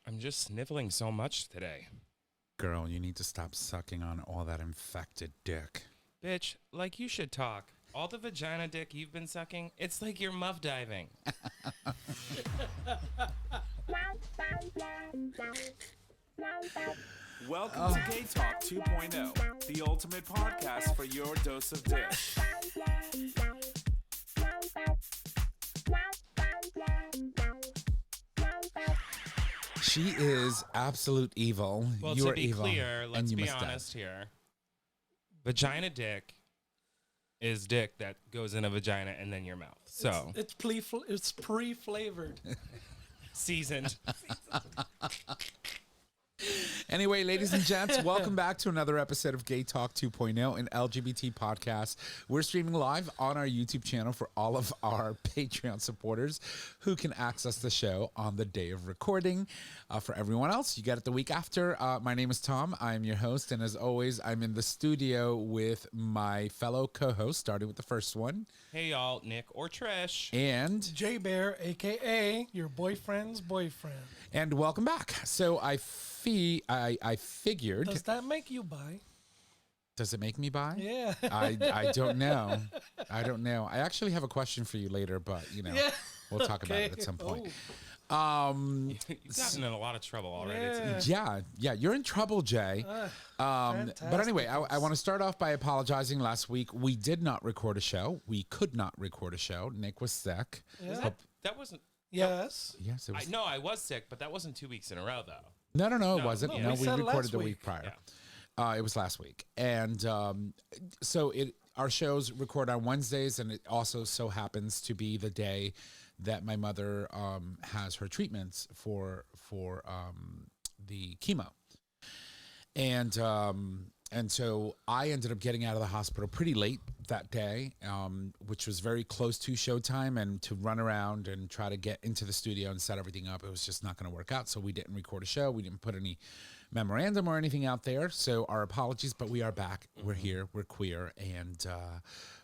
I'm just sniffling so much today. Girl, you need to stop sucking on all that infected dick. Bitch, like you should talk. All the vagina dick you've been sucking, it's like you're muff diving. Welcome to GayTalk 2.0, the ultimate podcast for your dose of dish. She is absolute evil. Well, you to are be evil, clear, let's and you be must die. honest here. Vagina dick is dick that goes in a vagina and then your mouth. So It's pre-flavored. seasoned. Anyway, ladies and gents, welcome back to another episode of Gay Talk 2.0, an LGBT podcast. We're streaming live on our YouTube channel for all of our Patreon supporters who can access the show on the day of recording. For everyone else, you get it the week after. My name is Tom. I'm your host, and as always, I'm in the studio with my fellow co-hosts, starting with the first one. Hey y'all, Nick or Trish. And J Bear, aka your boyfriend's boyfriend. welcome back. So I figured. Does that make you bi? Does it make me bi? Yeah. I don't know. I don't know. I actually have a question for you later, but Yeah. we'll talk about it at some point. You've gotten in a lot of trouble already. Yeah. Yeah. You're in trouble, Jay. But anyway, I want to start off by apologizing. Last week we did not record a show. We could not record a show. Nick was sick. Yeah. That wasn't. Yes. Yes, it was. I was sick, but that wasn't 2 weeks in a row though. No, it No, wasn't. no, No, we we said recorded last the week week. prior. Yeah. It was last week, and so our shows record on Wednesdays, and it also so happens to be the day that my mother has her treatments for the chemo, and so I ended up getting out of the hospital pretty late that day, which was very close to showtime, and to run around and try to get into the studio and set everything up, it was just not going to work out. So we didn't record a show. We didn't put any memorandum or anything out there. So our apologies, but we are back. We're here. We're queer, and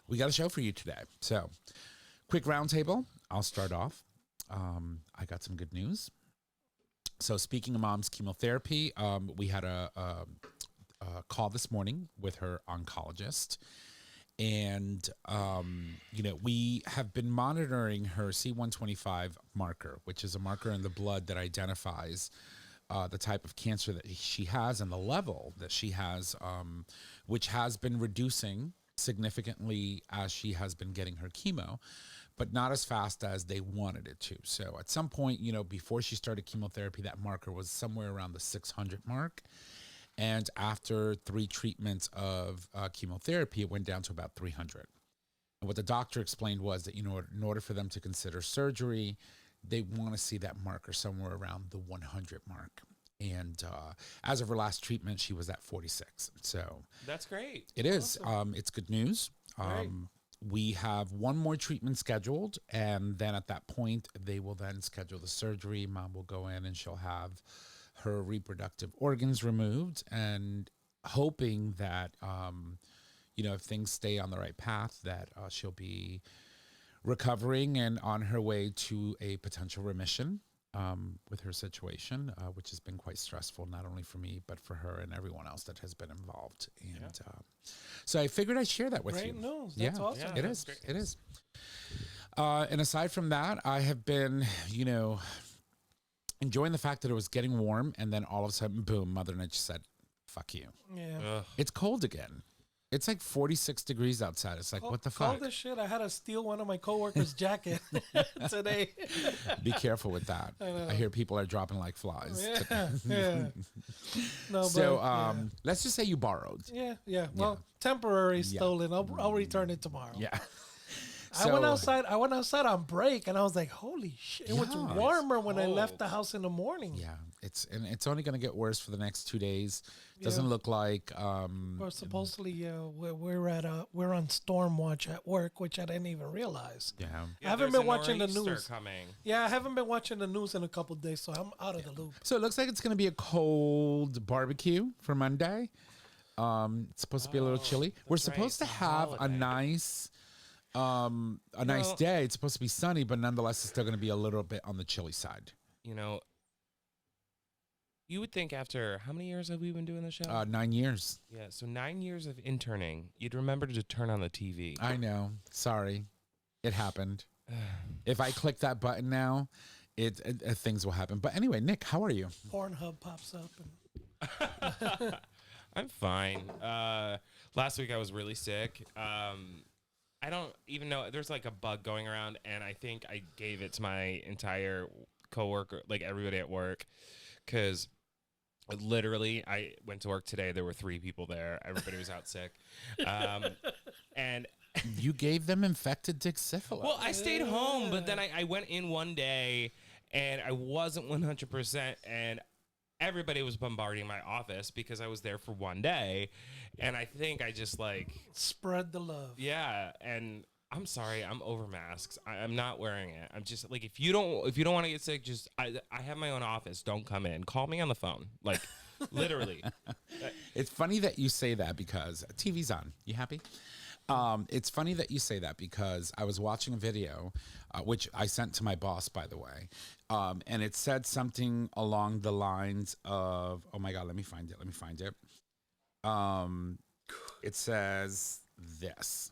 we got a show for you today. So quick roundtable. I'll start off. I got some good news. So speaking of mom's chemotherapy, we had a call this morning with her oncologist. And, we have been monitoring her C125 marker, which is a marker in the blood that identifies the type of cancer that she has and the level that she has, which has been reducing significantly as she has been getting her chemo, but not as fast as they wanted it to. So at some point, before she started chemotherapy, that marker was somewhere around the 600 mark. And after 3 treatments of chemotherapy, it went down to about 300. And what the doctor explained was that, in order for them to consider surgery, they want to see that marker somewhere around the 100 mark. And as of her last treatment, she was at 46. So That's great. it is. It's good news. Great. We have one more treatment scheduled, and then at that point, they will then schedule the surgery. Mom will go in and she'll have her reproductive organs removed, and hoping that, if things stay on the right path, that she'll be recovering and on her way to a potential remission with her situation, which has been quite stressful, not only for me, but for her and everyone else that has been involved. And so I figured I'd share that with you. Great news. That's awesome. It is. It is. And aside from that, I have been, enjoying the fact that it was getting warm, and then all of a sudden, boom, Mother Nature said, fuck you. Yeah. Ugh. It's cold again. It's like 46 degrees outside. It's like, what the fuck? Cold as shit. I had to steal one of my coworkers' jacket today. Be careful with that. I hear people are dropping like flies. Yeah. No, So but, yeah. let's just say you borrowed. Yeah. Well, temporary stolen. I'll return it tomorrow. Yeah. I went outside. I went outside on break, and I was like, "Holy shit!" It was Yeah. warmer when I left Cold. the house in the morning. Yeah, it's only going to get worse for the next 2 days. Doesn't look like. We're supposedly we're on storm watch at work, which I didn't even realize. Yeah. Yeah, I haven't there's been a watching the nor'easter news. coming. Yeah, I haven't been watching the news in a couple of days, so I'm out of the loop. So it looks like it's going to be a cold barbecue for Monday. It's supposed to be a little chilly. We're that's right, supposed it's to a have a holiday. nice nice day. It's supposed to be sunny, but nonetheless, it's still going to be a little bit on the chilly side. you would think after how many years have we been doing the show? 9 years. Yeah, so 9 years of interning, you'd remember to turn on the TV. I know. Sorry. It happened. If I click that button now, things will happen. But anyway, Nick, how are you? Pornhub pops up. And I'm fine. Last week I was really sick. I don't even know. There's like a bug going around, and I think I gave it to my entire coworker, like everybody at work, because literally I went to work today. There were 3 people there. Everybody was out sick, and You gave them infected dick syphilis. well, I stayed home, but then I went in one day, and I wasn't 100%, and everybody was bombarding my office because I was there for one day, and I think I just like spread the love. yeah. And I'm sorry, I'm over masks. I'm not wearing it. I'm just like if you don't want to get sick, just I have my own office. Don't come in. Call me on the phone, like literally. It's funny that you say that because TV's on. You happy? It's funny that you say that because I was watching a video, which I sent to my boss, by the way, and it said something along the lines of, oh my God, let me find it. It says this.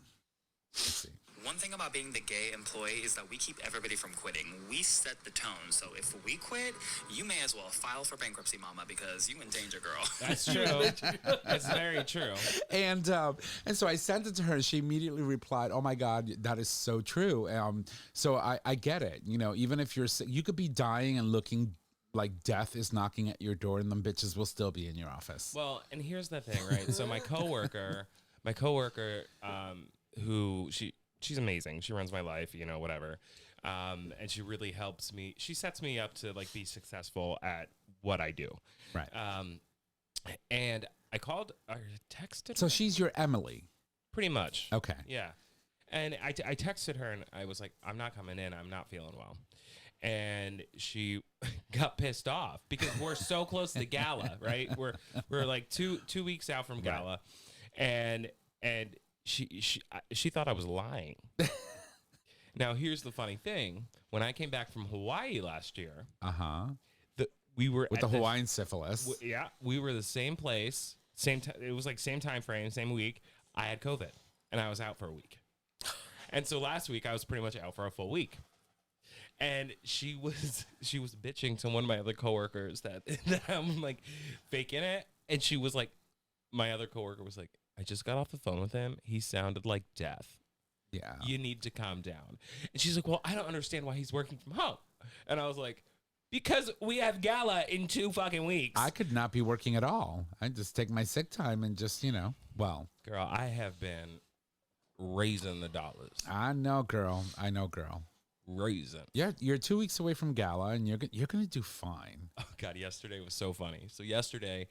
Let's see. One thing about being the gay employee is that we keep everybody from quitting. We set the tone. So if we quit, you may as well file for bankruptcy, mama, because you in danger, girl. That's true. That's very true. And so I sent it to her, and she immediately replied, "Oh my God, that is so true." So I get it. You know, even if you're sick, you could be dying and looking like death is knocking at your door, and them bitches will still be in your office. Well, and here's the thing, right? So my coworker, who she's amazing. She runs my life, you know, whatever. And she really helps me. She sets me up to like be successful at what I do. Right. And I called or texted So her. she's your Emily. Pretty much. Okay. Yeah. And I texted her and I was like, I'm not coming in. I'm not feeling well. And she got pissed off because we're so close to Gala, right? We're like two weeks out from Gala. Right. And she thought I was lying. Now, here's the funny thing. When I came back from Hawaii last year, we were with at the Hawaiian syphilis. We were the same place, same time. It was like same time frame, same week. I had COVID, and I was out for a week. And so last week, I was pretty much out for a full week. And she was bitching to one of my other coworkers that I'm like faking it, and she was like, my other coworker was like, I just got off the phone with him. He sounded like death. Yeah. You need to calm down. And she's like, well, I don't understand why he's working from home. And I was like, because we have Gala in 2 fucking weeks. I could not be working at all. I'd just take my sick time and just, well. Girl, I have been raising the dollars. I know, girl. Raising. Yeah, you're 2 weeks away from Gala, and you're gonna do fine. Oh God, yesterday was so funny. So yesterday,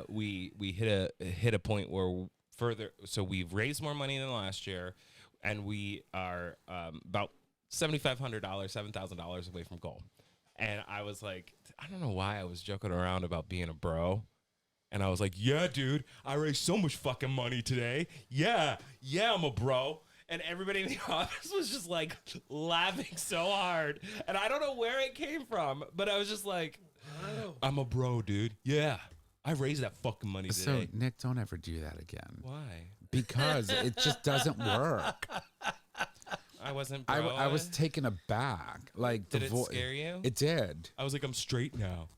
we hit a point where so we've raised more money than last year, and we are about $7,500 away from goal. And I was like, I don't know why I was joking around about being a bro. And I was like, yeah, dude, I raised so much fucking money today. Yeah, I'm a bro. And everybody in the office was just like laughing so hard. And I don't know where it came from, but I was just like, I'm a bro, dude. Yeah, I raised that fucking money today. So, Nick, don't ever do that again. Why? Because it just doesn't work. I wasn't bro. I was taken aback. Like, did it scare you? It did. I was like, I'm straight now.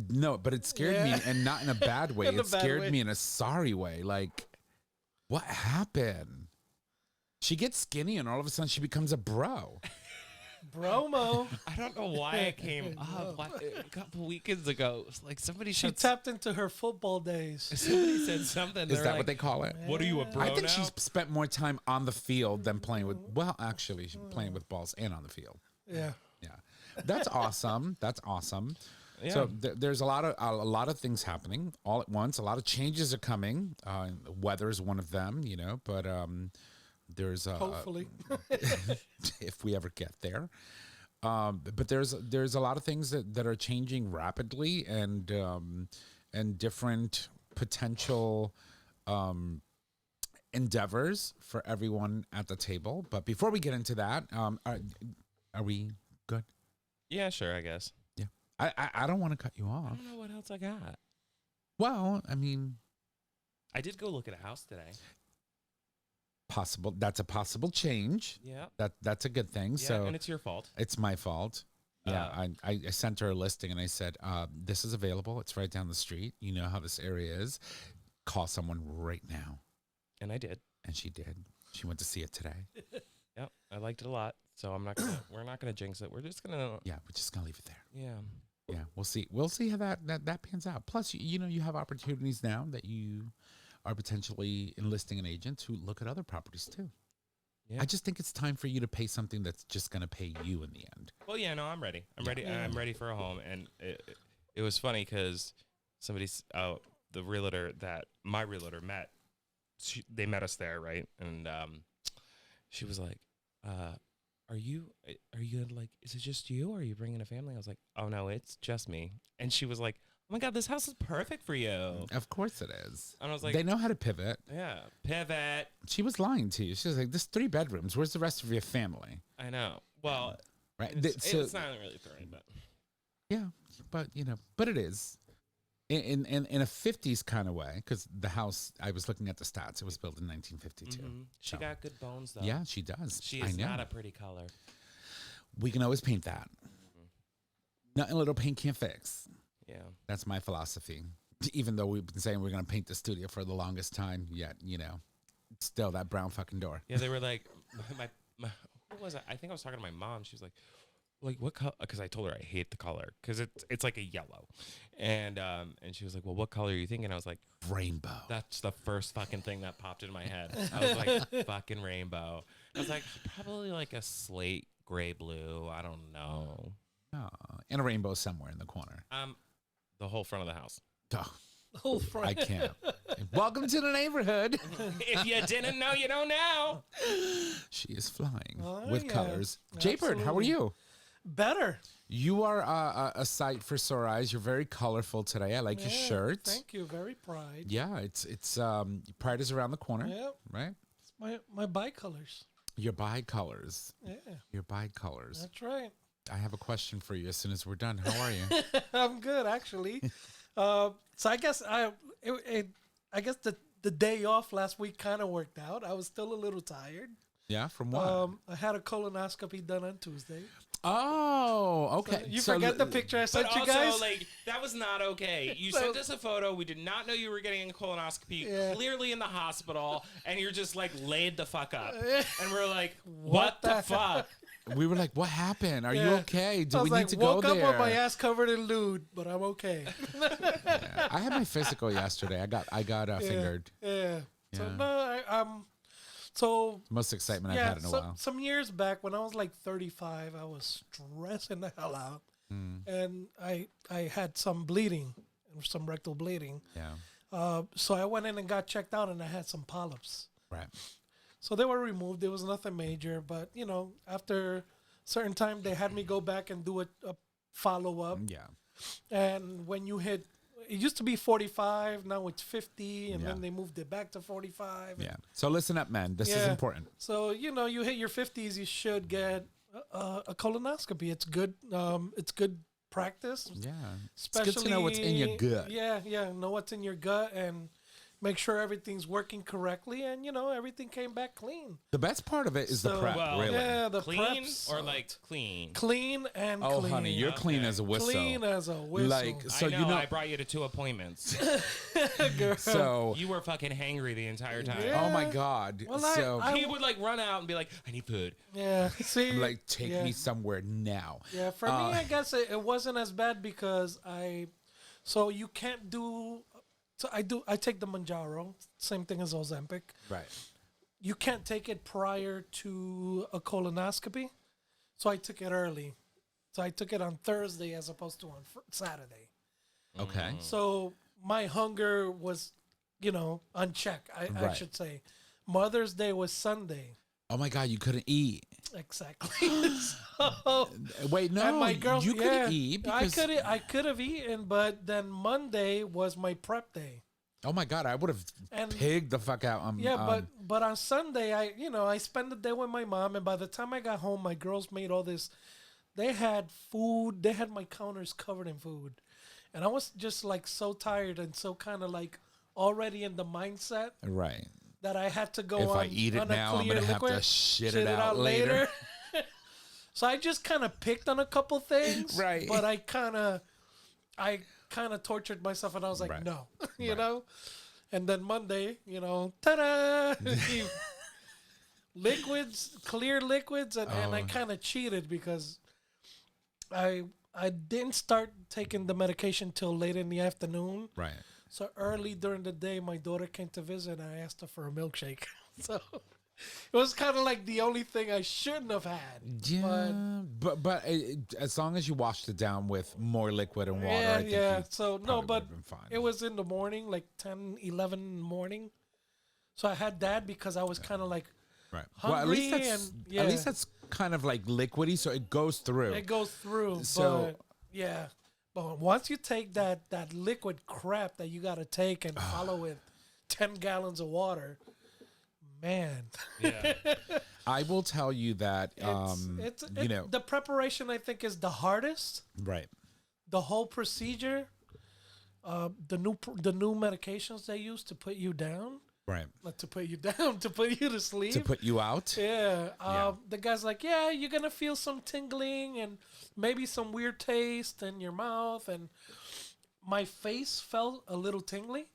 No, but it scared me, and not in a bad way. In a It bad scared way. me in a sorry way. Like, what happened? She gets skinny, and all of a sudden she becomes a bro. Bromo. I don't know why it came up. A couple weekends ago, it was like somebody She tapped into her football days. Somebody said something. Is that what they call it? What are you, a bro I think now? she's spent more time on the field than playing with. Well, actually, she's playing with balls and on the field. Yeah. Yeah, that's awesome. That's awesome. Yeah. So there's a lot of things happening all at once. A lot of changes are coming. Weather is one of them, but there's Hopefully. if we ever get there. But there's a lot of things that are changing rapidly, and different potential endeavors for everyone at the table. But before we get into that, are we good? Yeah, sure, I guess. Yeah. I don't want to cut you I off. don't know what else I got. Well, I mean, I did go look at a house today. possible. That's a possible change. Yeah. That's a good thing. Yeah, So and it's your fault. it's my fault. Yeah, I sent her a listing and I said, this is available. It's right down the street. You know how this area is. Call someone right now. And I did. And she did. She went to see it today. Yep. I liked it a lot. So I'm not gonna we're not gonna jinx it. We're just gonna Yeah, we're just gonna leave it there. Yeah. Yeah, we'll see. We'll see how that pans out. Plus, you know, you have opportunities now that you are potentially enlisting an agent to look at other properties too. Yeah. I just think it's time for you to pay something that's just going to pay you in the end. Well, yeah, no, I'm ready. I'm ready. Yeah. I'm ready for a home. And it was funny because the realtor that my realtor met, they met us there, right? And she was like, are you like, is it just you or are you bringing a family? I was like, oh, no, it's just me. And she was like, oh, my God, this house is perfect for you. Of course it is. And I was like, they know how to pivot. yeah, pivot. She was lying to you. She was like, "There's 3 bedrooms. Where's the rest of your family?" I know. Well, Right? it's not really 3, but. Yeah, but but it is in a 50s kind of way because the house. I was looking at the stats. It was built in 1952. Mm-hmm. She So, got good bones, though. yeah, she does. She I is know. not a pretty color. We can always paint that. Nothing a little paint can't fix. Yeah. That's my philosophy. Even though we've been saying we're going to paint the studio for the longest time, yet, still that brown fucking door. Yeah, they were like, my who was it? I think I was talking to my mom. She was like what color? Because I told her I hate the color because it's like a yellow, and she was like, well, what color are you thinking? I was like, Rainbow. that's the first fucking thing that popped in my head. I was like, fucking rainbow. I was like, probably like a slate gray blue. I don't know. Oh, and a rainbow somewhere in the corner. The whole front of the house. Oh, The whole front. I can't. Welcome to the neighborhood. If you didn't know, you know now. She is flying Oh, with yeah. colors. Jaybird, how are Absolutely. you? Better. You are a sight for sore eyes. You're very colorful today. I like your Yeah, shirt. Thank you. Very pride. Yeah, it's Pride is around the corner, Yeah. right? It's my bicolors. Your bi-colors. Yeah. Your bi-colors. That's right. I have a question for you as soon as we're done. How are you? I'm good actually. So I guess I guess the day off last week kind of worked out. I was still a little tired. Yeah, from what? I had a colonoscopy done on Tuesday. Oh, okay. You So forget the picture I But sent you also, guys? like, that was not okay. You So- sent us a photo. We did not know you were getting a colonoscopy, Yeah. clearly in the hospital, and you're just, like, laid the fuck up. And we're like, what the fuck? We were like, what happened? Are you Yeah. okay? Do I we was need like, to go woke there? up with my ass covered in lewd, but I'm okay. Yeah. I had my physical yesterday. I got fingered. Yeah. So Yeah. no, so Most excitement I've yeah, had in a while. some years back when I was like 35, I was stressing the hell out, and I had some bleeding, some rectal bleeding. Yeah. So I went in and got checked out, and I had some polyps. Right. So they were removed. There was nothing major, but after a certain time, they had me go back and do a follow up. Yeah. And when you hit, it used to be 45, now it's 50, and Yeah. then they moved it back to 45. Yeah. So listen up, men. This is Yeah. important. So you hit your 50s, you should get a colonoscopy. It's good. It's good practice. Yeah. Especially, it's good to know what's in your gut. Yeah. Know what's in your gut and make sure everything's working correctly, and everything came back clean. The best part of it is the So- prep, Well, really. Yeah, the Clean preps, or, like, clean? clean and Oh, clean. honey, you're clean Okay. as a whistle. clean as a whistle. Like, so I know, you know. I brought you to 2 appointments. So, You were fucking hangry the entire time. Yeah. oh my God. Well, so, I- He would, like, run out and be like, I need food. Yeah. See, like, take yeah. me somewhere now. Yeah, for me, I guess it wasn't as bad because so you can't do. So I take the Manjaro, same thing as Ozempic. Right. You can't take it prior to a colonoscopy, so I took it early. So I took it on Thursday as opposed to on Saturday. Okay. So my hunger was, on check. I Right. should say. Mother's Day was Sunday. Oh my God, you couldn't eat. Exactly. So, Wait, no, and my girl, you yeah, couldn't eat because. I could have eaten, but then Monday was my prep day. Oh my God, I would have And- pigged the fuck out. Yeah, but on Sunday I spent the day with my mom, and by the time I got home, my girls made all this they had food. They had my counters covered in food, and I was just like so tired and so kind of like already in the mindset Right. that I had to go If on. I eat it on a now, I'm clear gonna have liquid, to shit it out later. So I just kind of picked on a couple things, Right. But I kind of tortured myself, and I was like, Right. no, you Right. know. And then Monday, ta-da, liquids, clear liquids, and I kind of cheated because I didn't start taking the medication till late in the afternoon. Right. So early during the day, my daughter came to visit, and I asked her for a milkshake. So it was kind of like the only thing I shouldn't have had. Yeah, but as long as you washed it down with more liquid and water, I think yeah. you So no, probably but would've been fine. it was in the morning, like 10, 11 in the morning. So I had that because I was kind of like right. hungry, Well, at least that's kind of like liquidy, so it goes through. it goes through. So- but yeah, but once you take that liquid crap that you got to take and follow with 10 gallons of water, man, Yeah. I will tell you that, the preparation I think is the hardest. right. The whole procedure, the new medications they use to put you down, Right. not to put you down, to put you to sleep. To put you out. Yeah. Yeah. The guy's like, yeah, you're going to feel some tingling and maybe some weird taste in your mouth. And my face felt a little tingly.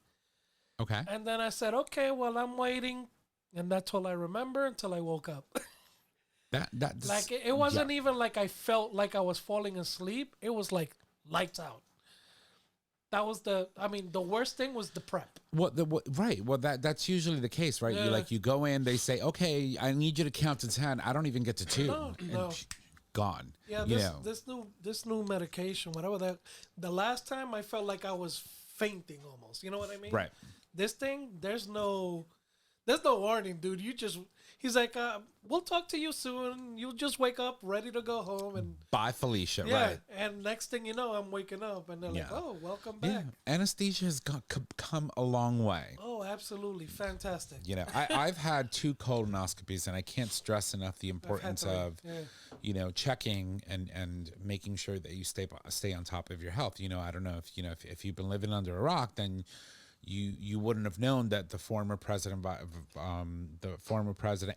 Okay. And then I said, okay, well, I'm waiting. And that's all I remember until I woke up. That's Like, it wasn't even like I felt like I was falling asleep. It was like lights out. That was the worst thing was the prep. Right. Well, that's usually the case, right? Yeah. You go in, they say, okay, I need you to count to 10. I don't even get to 2. No. Gone. Yeah, this new medication, whatever the last time I felt like I was fainting almost. You know what I mean? Right. This thing, there's no warning, dude. He's like, we'll talk to you soon. You'll just wake up ready to go home, and Bye, Felicia. yeah. Right. And next thing you know, I'm waking up, and they're like, Yeah. oh, welcome Yeah. back. Anesthesia has come a long way. Oh, absolutely fantastic. I've had 2 colonoscopies, and I can't stress enough the importance three. of, Yeah. checking and making sure that you stay on top of your health. I don't know if you've been living under a rock, then you wouldn't have known that the former president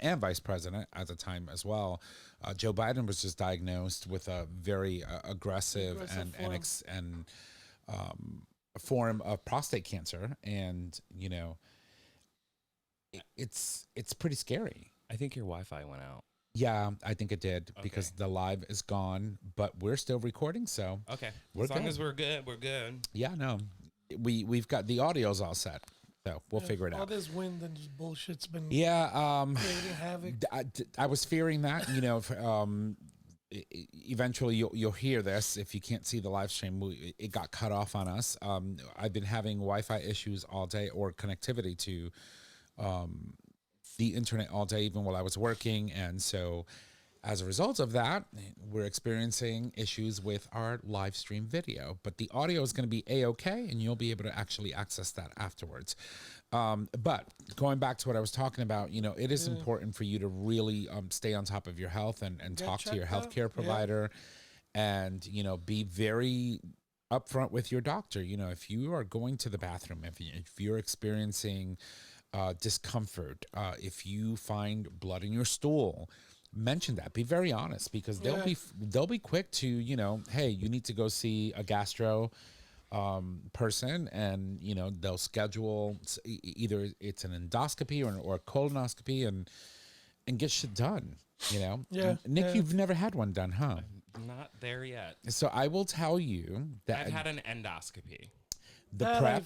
and vice president at the time as well, Joe Biden, was just diagnosed with a very aggressive form of prostate cancer, and it's pretty scary. I think your Wi-Fi went out. Yeah, I think it did because the live is gone, but we're still recording, so Okay. We're As long good. as we're good, we're good. yeah, no, we've got the audio's all set, so we'll figure it All out. this wind and just bullshit's been Yeah, creating havoc. I was fearing that, eventually you'll hear this. If you can't see the live stream, it got cut off on us. I've been having Wi-Fi issues all day, or connectivity to the internet all day, even while I was working. And so as a result of that, we're experiencing issues with our live stream video, but the audio is going to be A-okay, and you'll be able to actually access that afterwards. But going back to what I was talking about, it is important for you to really stay on top of your health and talk to your checked out. healthcare provider, and, be very upfront with your doctor. If you are going to the bathroom, if you're experiencing discomfort, if you find blood in your stool, mention that. Be very honest, because they'll be quick to, hey, you need to go see a gastro person, and they'll schedule either it's an endoscopy or a colonoscopy, and get shit done. Nick, you've never had one done, huh? Not there yet. So I will tell you that I've had an endoscopy. the That prep,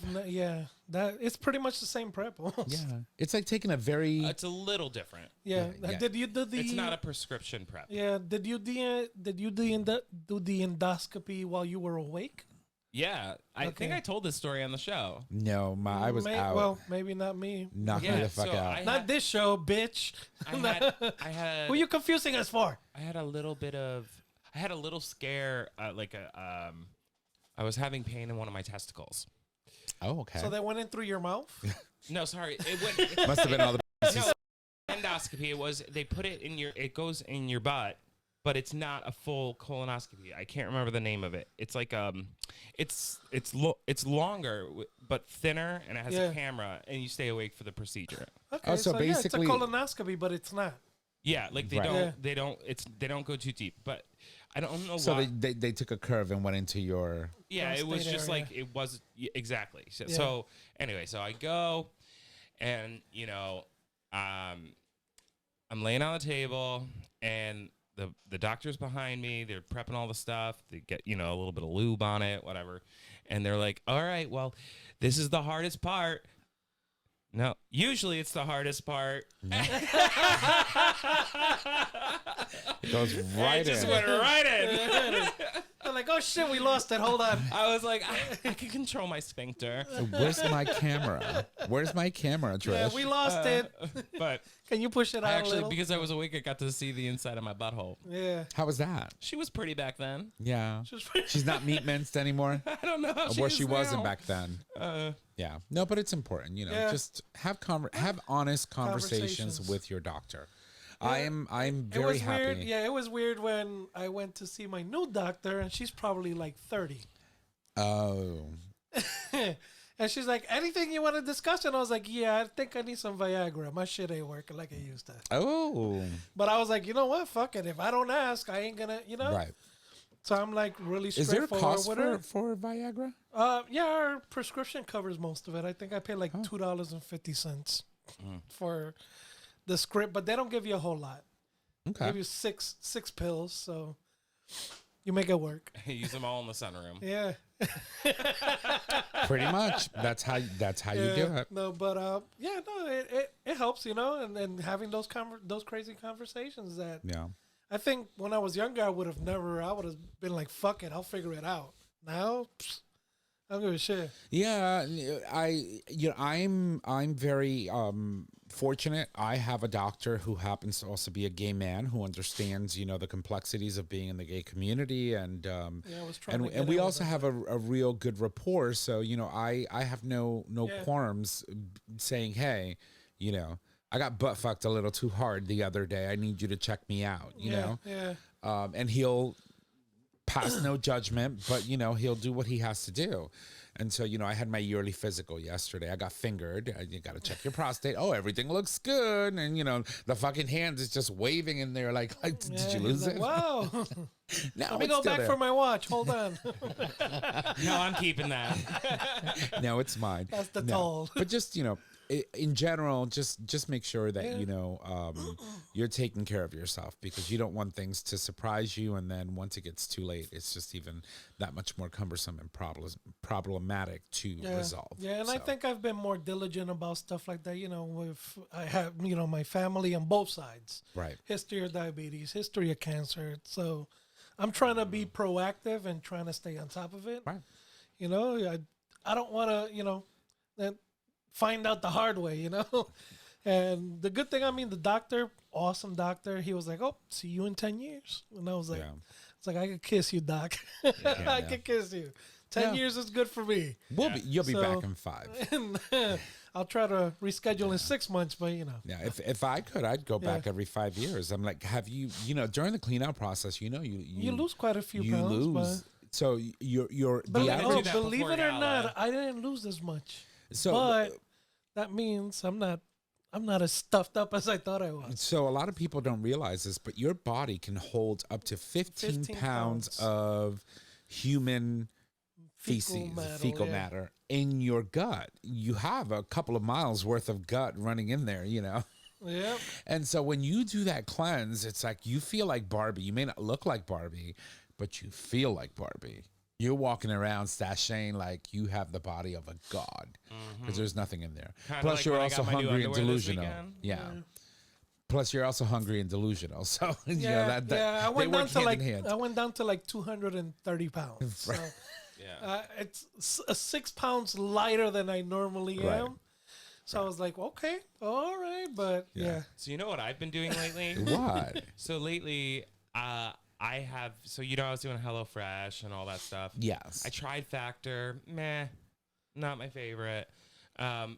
that it's pretty much the same prep almost. it's like taking a very It's a little different. Yeah. Yeah. Did you do the? It's not a prescription prep. Yeah. Did you do the endoscopy while you were awake? Yeah, I think Okay. I told this story on the show. no, I was out. Well, maybe not me. Knock me Yeah, the fuck so out. I Not had, this show, bitch. I had Who are you confusing us for? I had a little scare, I was having pain in one of my testicles. Oh, okay. So they went in through your mouth? No, sorry, it went. Must have been all the No, endoscopy. It was they put it in it goes in your butt, but it's not a full colonoscopy. I can't remember the name of it. It's like it's longer but thinner, and it has a camera, and you stay awake for the procedure. Okay, Oh, so it's basically- a colonoscopy, but it's not. Yeah, like they Right. don't go too deep, but I don't know So why. they took a curve and went into your. Yeah, it was prostate just area. like it was exactly. So, Yeah. so anyway, so I go, and I'm laying on the table, and the doctor's behind me. They're prepping all the stuff. They get a little bit of lube on it, whatever, and they're like, "All right, well, this is the hardest part." No, usually it's the hardest part. It goes right It just in. went right in. I'm like, oh shit, we lost it. Hold on. I was like, I can control my sphincter. Where's my camera? Where's my camera, Trish? Yeah, we lost it. But Can you push it out I a actually, little? because I was awake, I got to see the inside of my butthole. Yeah. How was that? She was pretty back then. Yeah. Just She's not meat minced anymore. I don't know. Or she wasn't back then. Uh, Yeah. No, but it's important, Yeah. just have honest conversations Conversations. with your doctor. I'm It very was happy. weird. Yeah, it was weird when I went to see my new doctor, and she's probably like 30. Oh. And she's like, anything you want to discuss? And I was like, yeah, I think I need some Viagra. My shit ain't working like it used to. Oh. But I was like, you know what? Fuck it. If I don't ask, I ain't gonna, Right. So I'm like really Is there a straightforward cost with her. for Viagra? Yeah, our prescription covers most of it. I think I pay like $2.50 for the script, but they don't give you a whole lot. They Okay. give you six pills, so you make it work. use them all in the sunroom. Yeah. Pretty much. That's how you do it. No, but it helps, and having those crazy conversations that Yeah. I think when I was younger I would have been like, fuck it, I'll figure it out. Now, I don't give a shit. Yeah, I'm very fortunate. I have a doctor who happens to also be a gay man who understands, the complexities of being in the gay community, and I was trying to and get we out also of have a real good rapport. So I have no Yeah. qualms saying, hey, I got butt fucked a little too hard the other day. I need you to check me out. You know, Yeah. and he'll pass no judgment, but he'll do what he has to do. And so, I had my yearly physical yesterday. I got fingered. You got to check your prostate. Oh, everything looks good. And, the fucking hands is just waving in there like did Yeah, you he's lose like, it? Wow. No, Let me it's go still back there. for my watch. Hold on. No, I'm keeping that. No, it's mine. That's the No. toll. But just, in general, just make sure that, you're taking care of yourself, because you don't want things to surprise you. And then once it gets too late, it's just even that much more cumbersome and problematic to resolve. Yeah, and I So, think I've been more diligent about stuff like that. With I have my family on both sides. Right. History of diabetes, history of cancer. So I'm trying to be proactive and trying to stay on top of it. Right. I don't want to find out the hard way. And the good thing, the doctor, awesome doctor. He was like, "Oh, see you in 10 years," and I was like, Yeah. "It's like I could kiss you, doc. I yeah. could kiss you. 10 Yeah. years is good for me." You'll be So- back in 5. And I'll try to reschedule in 6 months, but Yeah, if I could, I'd go back every 5 years. I'm like, have you, during the clean out process, you lose quite a few you pounds. lose. So you're But, the average. that believe before it or Gala. not, I didn't lose as much. So But that means I'm not as stuffed up as I thought I was. So a lot of people don't realize this, but your body can hold up to 15 15 pounds pounds. of human feces, fecal yeah. matter in your gut. You have a couple of miles worth of gut running in there, Yep. And so when you do that cleanse, it's like you feel like Barbie. You may not look like Barbie, but you feel like Barbie. You're walking around sashaying like you have the body of a god, because there's nothing in there. Kinda Plus, like you're when I also got my new hungry and underwear this delusional. weekend. Yeah. Plus, you're also hungry and delusional. So Yeah, that I they went down work to hand in hand. 230 pounds. So Yeah. it's 6 pounds lighter than I normally Right. am. So I was like, okay, all right, but yeah. So you know what I've been doing lately? What? So lately, I have. So I was doing HelloFresh and all that stuff. Yes. I tried Factor. Meh, not my favorite.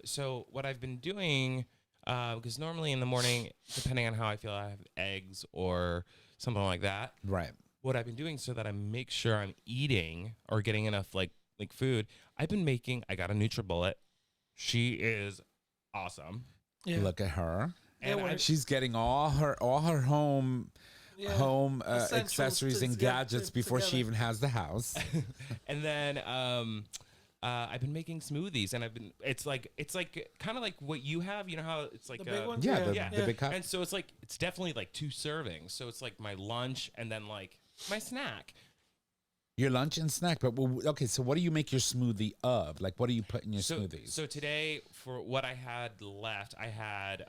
So what I've been doing, because normally in the morning, depending on how I feel, I have eggs or something like that. Right. What I've been doing so that I make sure I'm eating or getting enough like food, I got a NutriBullet. She is awesome. Yeah. Look at her. And Yeah, She's getting all her home Essentials accessories and gadgets before she even has the house. and then I've been making smoothies, and it's like kind of like what you have. You know how it's like The big ones? Yeah, Yeah. the big cup. and so it's definitely like 2 servings. So it's like my lunch and then like my snack. Your lunch and snack. But okay, so what do you make your smoothie of? Like, what do you put in your smoothies? So today, for what I had left, I had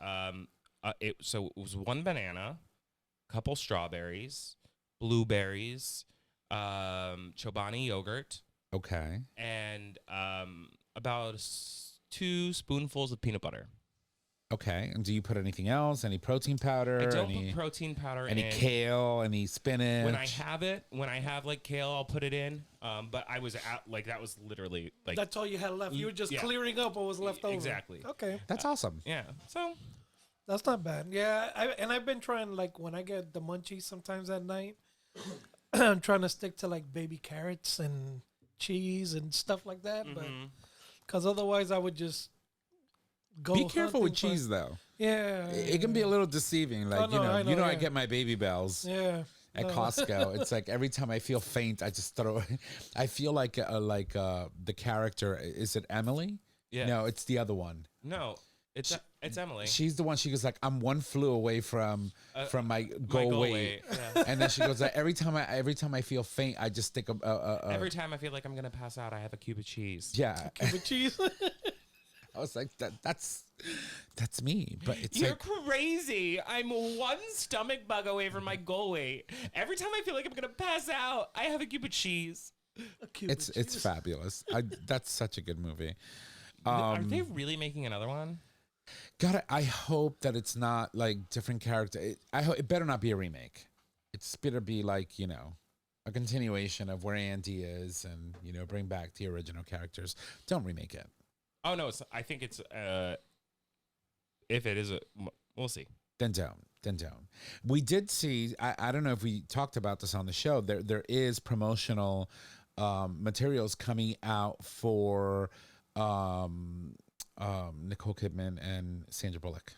it was 1 banana, a couple strawberries, blueberries, Chobani yogurt, Okay. and about 2 spoonfuls of peanut butter. Okay. And do you put anything else? Any protein powder? I don't put protein powder any in. kale? Any spinach? When I have like kale, I'll put it in. But I was at like that was literally like That's all you had left. You were just Yeah. clearing up what was left over. Exactly. Okay. That's awesome. yeah. So That's not bad. Yeah, I've been trying, like, when I get the munchies sometimes at night, I'm trying to stick to like baby carrots and cheese and stuff like that. But because otherwise I would just go. Be careful with hunting for- cheese, though. Yeah, It can be a little deceiving. Like, no, I know, I yeah. get my Baby Bells Yeah. at Costco. It's like every time I feel faint, I just throw. I feel like the character. Is it Emily? Yeah. No, it's the other one. no, it's Emily. She's the one. She goes like, "I'm 1 flu away from my goal goal weight." weight, yeah. And then she goes like, every time I feel faint, I just stick Every time I feel like I'm gonna pass out, I have a cube of cheese. yeah. With cheese. I was like, that's me. But it's You're like, crazy. I'm 1 stomach bug away from my goal weight. Every time I feel like I'm gonna pass out, I have a cube of cheese. it's fabulous. That's such a good movie. Are they really making another one? God, I hope that it's not like different character. I hope it better not be a remake. It's better be like, a continuation of where Andy is, and bring back the original characters. Don't remake it. Oh no, I think it's if it is we'll see. Then don't. We did see. I don't know if we talked about this on the show. There is promotional materials coming out for Nicole Kidman and Sandra Bullock.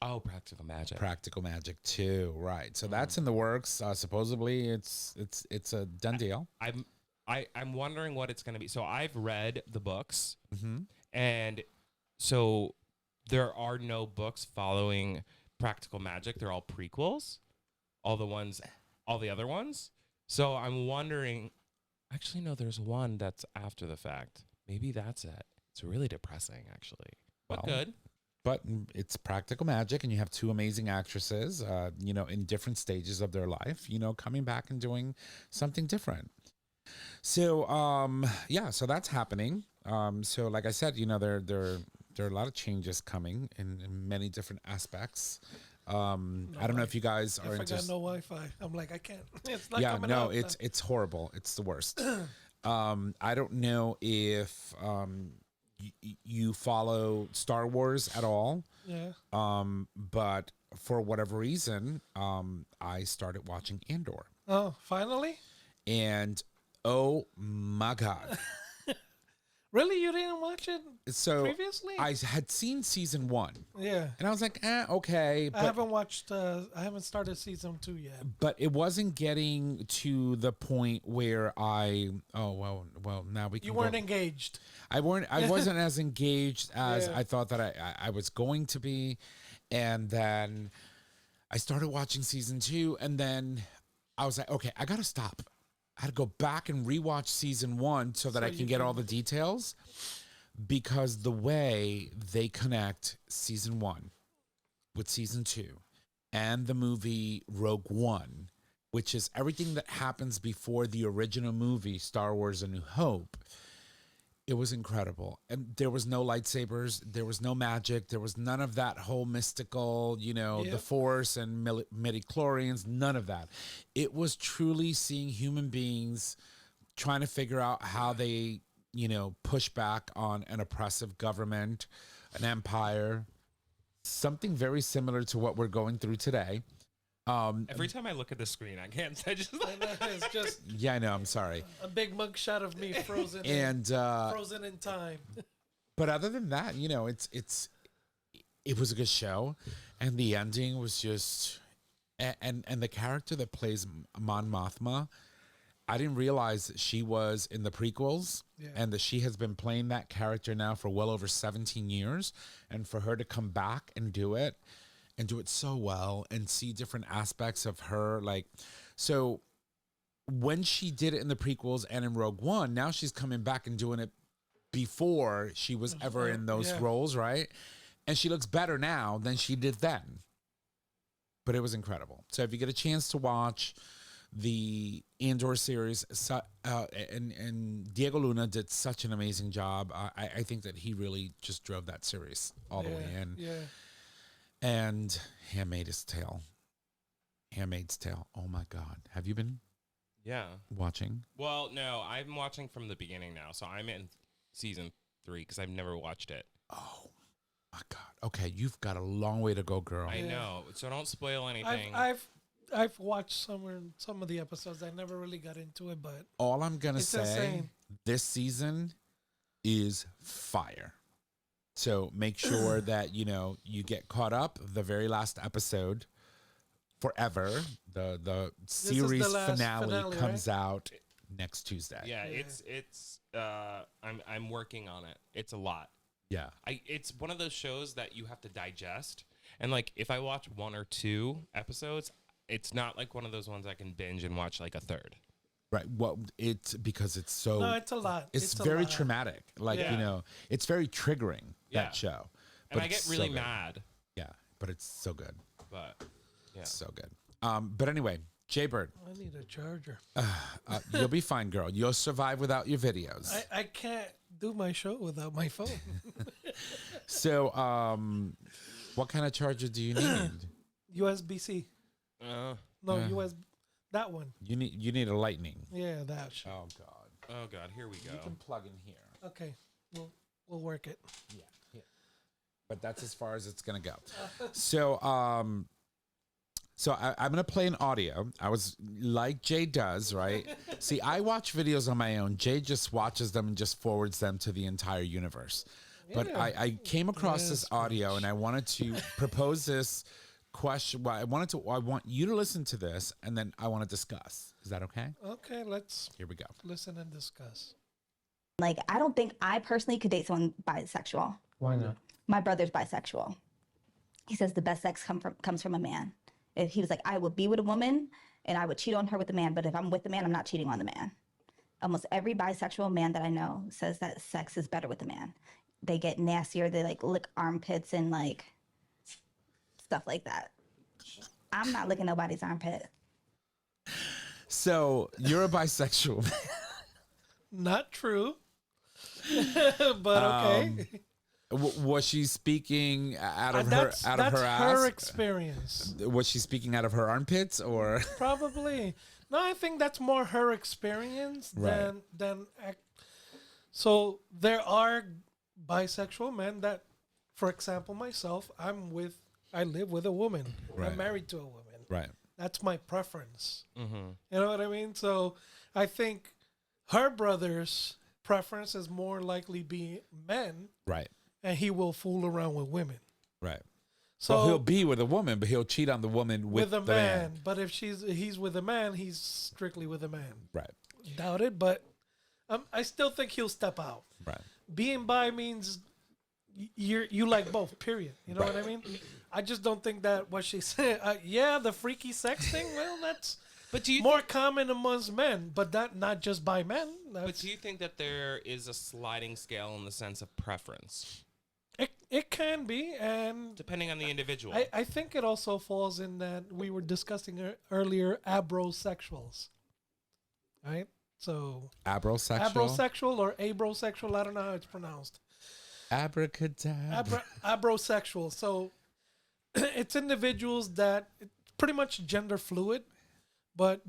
Oh, Practical Magic. Practical Magic 2, right? So that's in the works. Supposedly, it's a done deal. I'm wondering what it's going to be. So I've read the books, and so there are no books following Practical Magic. They're all prequels, all the other ones. So I'm wondering. Actually, no. There's one that's after the fact. Maybe that's it. It's really depressing, actually, but Well, good. But it's Practical Magic, and you have 2 amazing actresses, in different stages of their life, coming back and doing something different. So, so that's happening. So like I said, there are a lot of changes coming in many different aspects. I don't know if you guys are If I into. got no Wi-Fi, I'm like, I can't. It's not Yeah, coming no, out. it's horrible. It's the worst. I don't know if you follow Star Wars at all. Yeah. But for whatever reason, I started watching Andor, Oh, finally? and oh my God. Really? You didn't watch it So previously? I had seen season 1, Yeah. and I was like, okay, I haven't watched. I haven't started season 2 yet. but it wasn't getting to the point where well, now we can You go. weren't engaged. I wasn't as engaged as Yeah. I thought that I was going to be. And then I started watching season 2, and then I was like, okay, I gotta stop. I had to go back and rewatch season 1 so that I can get all the details, because the way they connect season 1 with season 2 and the movie Rogue One, which is everything that happens before the original movie, Star Wars: A New Hope, it was incredible. And there was no lightsabers, there was no magic, there was none of that whole mystical, the Force and midichlorians, none of that. It was truly seeing human beings trying to figure out how they, push back on an oppressive government, an empire, something very similar to what we're going through today. Every time I look at the screen, I can't. I just It's just Yeah, I know. I'm sorry. a big mugshot of me frozen, And frozen in time. but other than that, it was a good show, and the ending was just, and the character that plays Mon Mothma, I didn't realize that she was in the prequels, and that she has been playing that character now for well over 17 years, and for her to come back and do it so well, and see different aspects of her, so when she did it in the prequels and in Rogue One, now she's coming back and doing it before she was ever in those roles, right? And she looks better now than she did then. But it was incredible. So if you get a chance to watch the Andor series, and Diego Luna did such an amazing job. I think that he really just drove that series all the way in. Yeah. And Handmaid's Tale. Handmaid's Tale. Oh my God. Have you been watching? Well, no, I'm watching from the beginning now. So I'm in season 3 because I've never watched it. Oh my God. Okay, you've got a long way to go, girl. I know. So don't spoil anything. I've watched some of the episodes. I never really got into it, but All I'm gonna It's say, insane. this season is fire. So make sure that you get caught up. The very last episode, forever. The series the last finale comes right? out next Tuesday. yeah, it's I'm working on it. It's a lot. Yeah. It's one of those shows that you have to digest. And like if I watch 1 or 2 episodes, it's not like one of those ones I can binge and watch like a third. Right. Well, it's because it's so. no, it's a lot. It's a very lot. traumatic. Yeah. It's very triggering, Yeah. that show. And But I get it's really so good. mad. Yeah, but it's so good. But yeah. It's so good. But anyway, Jaybird, I need a charger. you'll be fine, girl. You'll survive without your videos. I can't do my show without my phone. So, what kind of charger do you need? USB-C. Uh, No, USB. That one. You need a lightning. Yeah, that shit. Oh God. oh God, here we go. You can plug in here. Okay, we'll work it. Yeah. But that's as far as it's gonna go. So I'm gonna play an audio. I was like Jay does, right? See, I watch videos on my own. Jay just watches them and just forwards them to the entire universe. But Yeah. I came across this audio and I wanted to propose this question. Well, I want you to listen to this and then I want to discuss. Is that okay? Okay, let's Here we go. listen and discuss. Like, I don't think I personally could date someone bisexual. Why not? My brother's bisexual. He says the best sex comes from a man. If he was like, I would be with a woman and I would cheat on her with a man, but if I'm with a man, I'm not cheating on the man. Almost every bisexual man that I know says that sex is better with a man. They get nastier. They like lick armpits and like stuff like that. I'm not licking nobody's armpit. So you're a bisexual. Not true. But okay. Was she speaking out of That's her her ass? experience. Was she speaking out of her armpits or? Probably. No, I think that's more her experience Right. than. So there are bisexual men that, for example, myself, I live with a woman. Right. I'm married to a woman. Right. That's my preference. Mm-hmm. You know what I mean? So I think her brother's preference is more likely be men, Right. and he will fool around with women. Right. So Well, he'll be with a woman, but he'll cheat on the woman with a the man. But if he's with a man, he's strictly with a man. Right. Doubt it, but I still think he'll step out. Right. Being bi means you like both. Period. You know what I mean? I just don't think that what she said. The freaky sex thing. Well, that's But do you more common amongst men, but not just by men. But do you think that there is a sliding scale in the sense of preference, It can be, and depending on the individual? I think it also falls in that we were discussing earlier abrosexuals, right? So Abrosexual. abrosexual or abrosexual, I don't know how it's pronounced. Abracadabra. Abrosexual. So it's individuals that pretty much gender fluid, but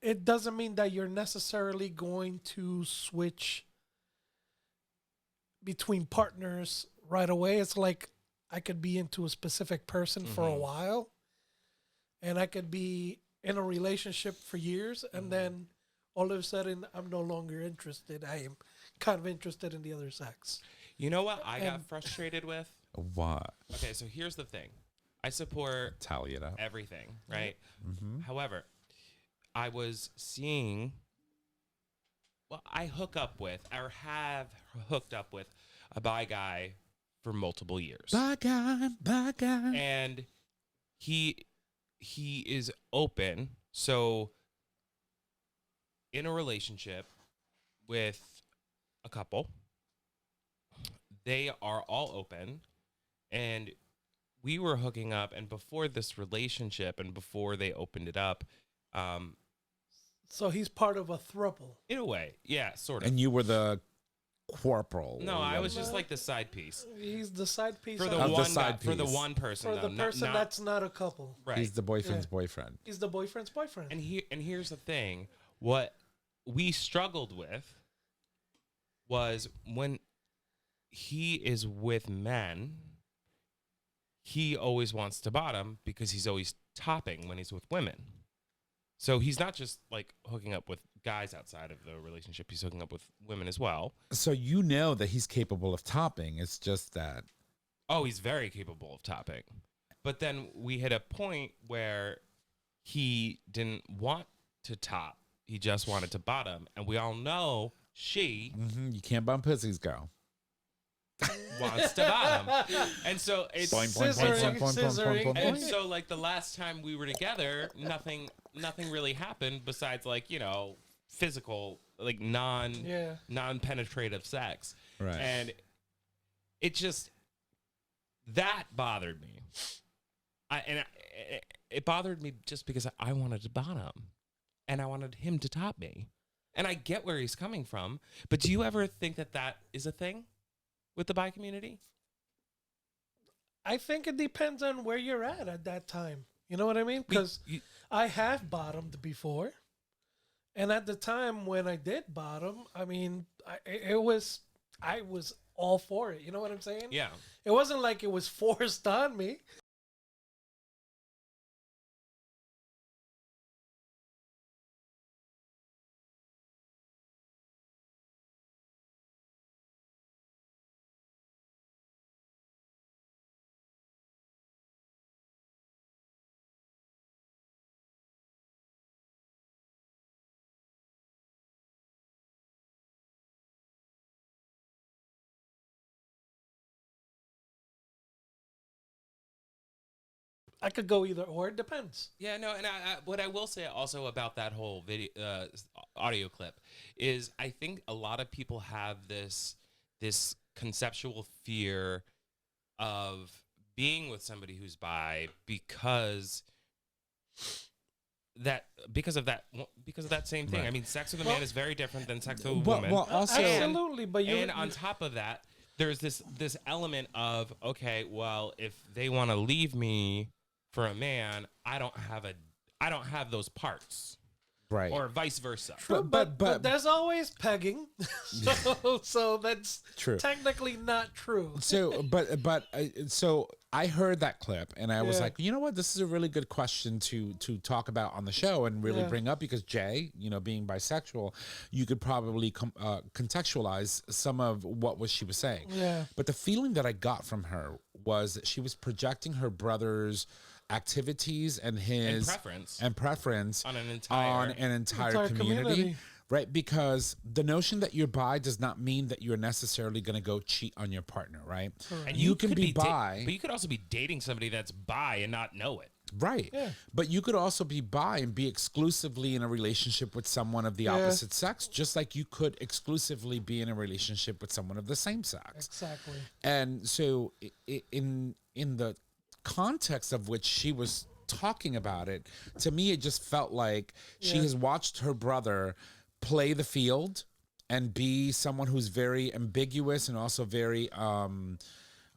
it doesn't mean that you're necessarily going to switch between partners right away. It's like I could be into a specific person for a while, and I could be in a relationship for years, and then all of a sudden I'm no longer interested. I am kind of interested in the other sex. You know what I got frustrated with? What? Okay, so here's the thing. I support Tally it up. everything, right? However, I was seeing, I hook up with or have hooked up with a bi guy for multiple years. Bye guy. And he is open. So in a relationship with a couple, they are all open, and we were hooking up, and before this relationship and before they opened it up, So he's part of a throuple. in a way, yeah, sort of. And you were the corporal. No, or I was whatever. just like the side piece He's the side piece for the Of the one side for the piece. one person, for the though, person that's not a couple. right. He's the boyfriend's Yeah. boyfriend. He's the boyfriend's boyfriend. And here's the thing: what we struggled with was when he is with men, he always wants to bottom because he's always topping when he's with women. So he's not just like hooking up with guys outside of the relationship; he's hooking up with women as well. So you know that he's capable of topping. It's just that. Oh, he's very capable of topping. But then we hit a point where he didn't want to top. He just wanted to bottom. And we all know she You can't bump pussies, girl. wants to bottom. And so it's and so like the last time we were together, nothing really happened besides like, physical, like non-penetrative sex. Right. And it just that bothered me. It bothered me just because I wanted to bottom and I wanted him to top me. And I get where he's coming from, but do you ever think that is a thing with the bi community? I think it depends on where you're at that time. You know what I mean? Because I have bottomed before. And at the time when I did bottom, I mean, I was all for it. You know what I'm saying? Yeah. It wasn't like it was forced on me. I could go either or. It depends. Yeah, no, and what I will say also about that whole video audio clip is I think a lot of people have this conceptual fear of being with somebody who's bi because of that same thing. Right. I mean, sex with a man is very different than sex with a Well, woman. well, also, Absolutely, but and on top of that, there's this element of, okay, well, if they want to leave me for a man, I don't have those parts, right. or vice versa. True, but there's always pegging, so that's True. technically not true. So, so I heard that clip and I was Yeah. like, you know what? This is a really good question to talk about on the show and really Yeah. bring up because Jay, being bisexual, you could probably contextualize some of what she was saying. Yeah. But the feeling that I got from her was that she was projecting her brother's activities and his preference on an entire community. Right, because the notion that you're bi does not mean that you're necessarily going to go cheat on your partner, right? And you can could be bi, but you could also be dating somebody that's bi and not know it. right? Yeah. But you could also be bi and be exclusively in a relationship with someone of the opposite sex, just like you could exclusively be in a relationship with someone of the same sex. Exactly. And so, in the context of which she was talking about it, to me, it just felt like she has watched her brother play the field and be someone who's very ambiguous and also very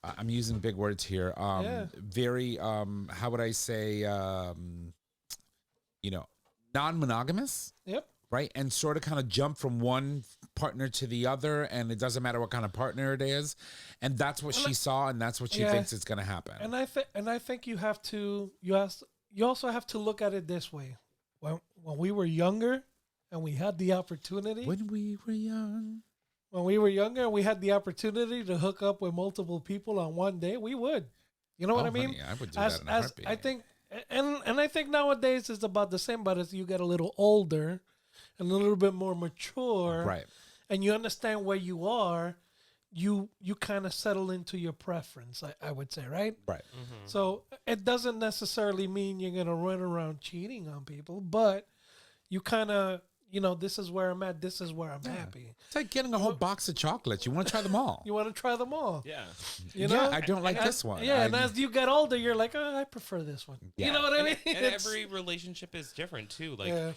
I'm using big words here, very how would I say non-monogamous, Yep. right? And sort of kind of jump from one partner to the other, and it doesn't matter what kind of partner it is, and that's what she saw and that's what she thinks is going to happen. And I think you you also have to look at it this way. When we were younger and we had the opportunity, When we were young. when we were younger and we had the opportunity to hook up with multiple people on one day, we would. You know what I mean? Honey, I would do that in a heartbeat. I think, and I think nowadays it's about the same. But as you get a little older and a little bit more mature, Right. and you understand where you are, you kind of settle into your preference. I would say, right? Right. So it doesn't necessarily mean you're gonna run around cheating on people, but you kind of, this is where I'm at. This is where I'm happy. It's like getting a whole box of chocolates. You want to try them all. You want to try them all. Yeah. You know? Yeah, I don't like this one. Yeah, and as you get older, you're like, oh, I prefer this one. Yeah. You know what I mean? And It's- every relationship is different too. Like Yeah.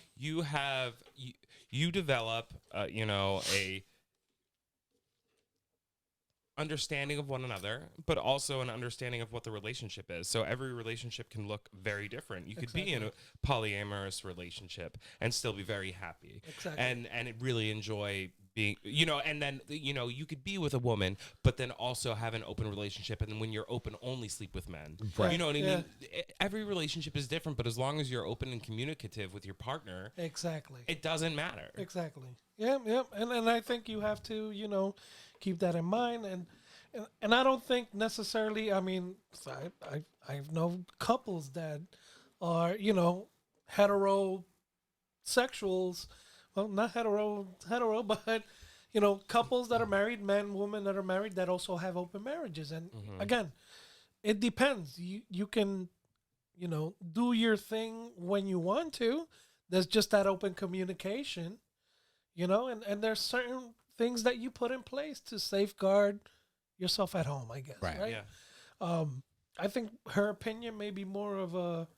you develop, a understanding of one another, but also an understanding of what the relationship is. So every relationship can look very different. You could be in a polyamorous relationship and still be very happy. Exactly. And really enjoy being, and then, you could be with a woman, but then also have an open relationship. And then when you're open, only sleep with men. Right. You know what I Yeah. mean? Every relationship is different, but as long as you're open and communicative with your partner, Exactly. it doesn't matter. Exactly. Yeah. And I think you have to, keep that in mind. And I don't think necessarily, I mean, I've known couples that are, heterosexuals. Well, not hetero, but, couples that are married, men, women that are married that also have open marriages. And again, it depends. You can, do your thing when you want to. There's just that open communication, and there's certain things that you put in place to safeguard yourself at home, I guess. Right. Yeah. I think her opinion may be more of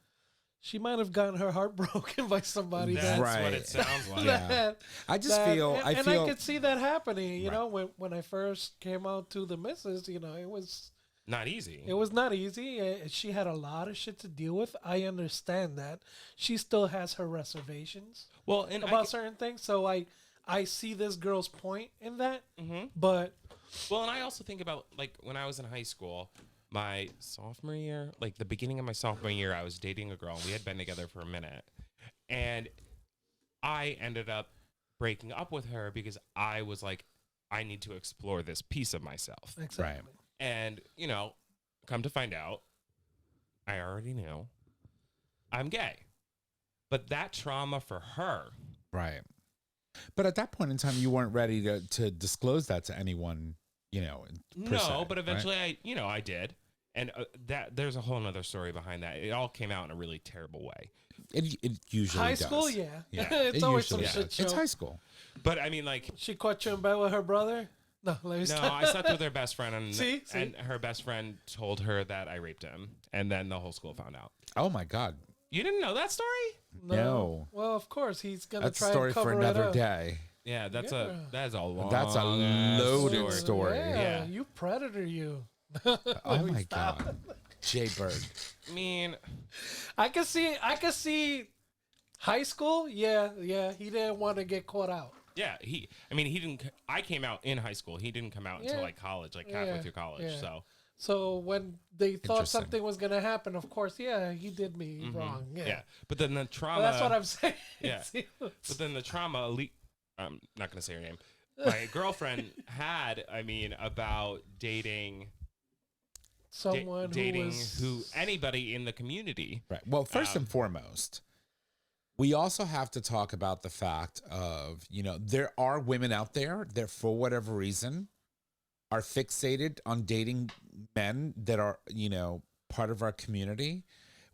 she might have gotten her heart broken by somebody That's that, Right. what it sounds like. Yeah. I just feel. and I could see that happening, when I first came out to the missus, it was Not easy. not easy. She had a lot of shit to deal with. I understand that. She still has her reservations Well, and about certain things. So I see this girl's point in that. Mhm. But Well, and I also think about, like, when I was in high school, my sophomore year, like the beginning of my sophomore year, I was dating a girl. And we had been together for a minute. And I ended up breaking up with her because I was like, I need to explore this piece of myself. exactly. And, come to find out, I already knew I'm gay. But that trauma for her, Right. But at that point in time, you weren't ready to disclose that to anyone, per no, se, but right? eventually I did. And that there's a whole nother story behind that. It all came out in a really terrible way. It usually High does. school, yeah. Yeah. It's It always some usually shit does. show. It's high school. But I mean, like, She caught you in bed with her brother? No, let me no, stop. I slept with her best friend, and See? and her best friend told her that I raped him, and then the whole school found out. Oh my God. You didn't know that story? No. Well, of course, he's going to That's a try story and for cover it another up. day. Yeah, that's Yeah. a long. That's a loaded story. Yeah, Yeah. you predator, you. Oh me my stop. God. Jay Bird. I mean, I could see high school. Yeah, he didn't want to get caught out. yeah, he didn't. I came out in high school. He didn't come out until Yeah. like college, like halfway Yeah, through college. yeah. So So when they thought Interesting. something was going to happen, of course, he did me wrong. Yeah. yeah, but then the But trauma. that's what I'm saying. Yeah. See? But then the trauma. I'm not gonna say her name. My girlfriend had. About dating. Someone dating who was anybody in the community. Right. Well, first and foremost, we also have to talk about the fact of, there are women out there that for whatever reason are fixated on dating men that are, part of our community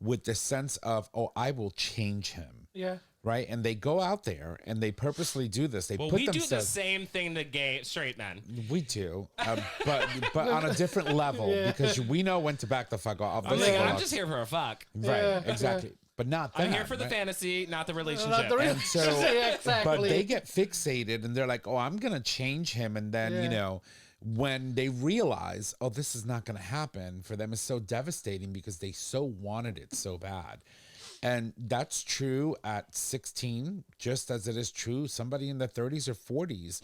with the sense of, oh, I will change him. Yeah. Right. And they go out there and they purposely do this. They Well, put we do the themselves. same thing to gay straight men. We do, but on a different level because we know when to back the fuck off. I'm This like, is I'm what- just here for a fuck. right, Yeah, exactly, but not that. I'm here for the right? fantasy, not the relationship. Not the And so, Yeah, exactly. but they get fixated and they're like, "Oh, I'm gonna change him," and then Yeah. when they realize, "Oh, this is not gonna happen," for them is so devastating because they so wanted it so bad. And that's true at 16, just as it is true somebody in their 30s or 40s